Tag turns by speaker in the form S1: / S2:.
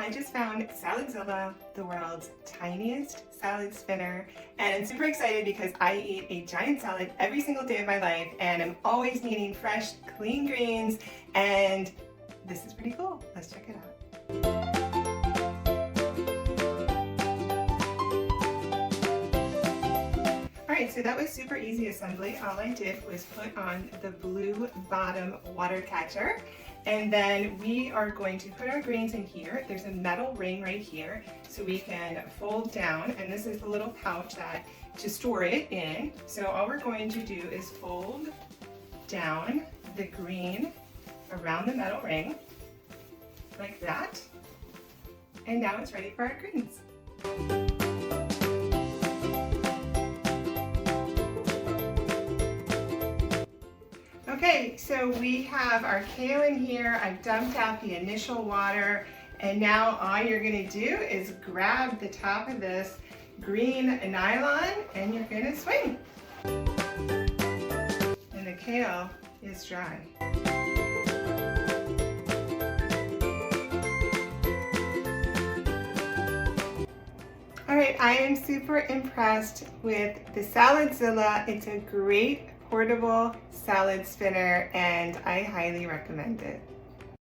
S1: I just found Saladzilla, the world's tiniest salad spinner, and I'm super excited because I eat a giant salad every single day of my life and I'm always needing fresh, clean greens, and this is pretty cool. Let's check it out. Alright, so that was super easy assembly. All I did was put on the blue bottom water catcher, and then we are going to put our greens in here. There's a metal ring right here so we can fold down, and this is the little pouch to store it in. So all we're going to do is fold down the green around the metal ring like that, and now it's ready for our greens. Okay, so we have our kale in here. I've dumped out the initial water, and now all you're gonna do is grab the top of this green nylon and you're gonna swing. And the kale is dry. All right, I am super impressed with the Saladzilla. It's a great portable salad spinner and I highly recommend it.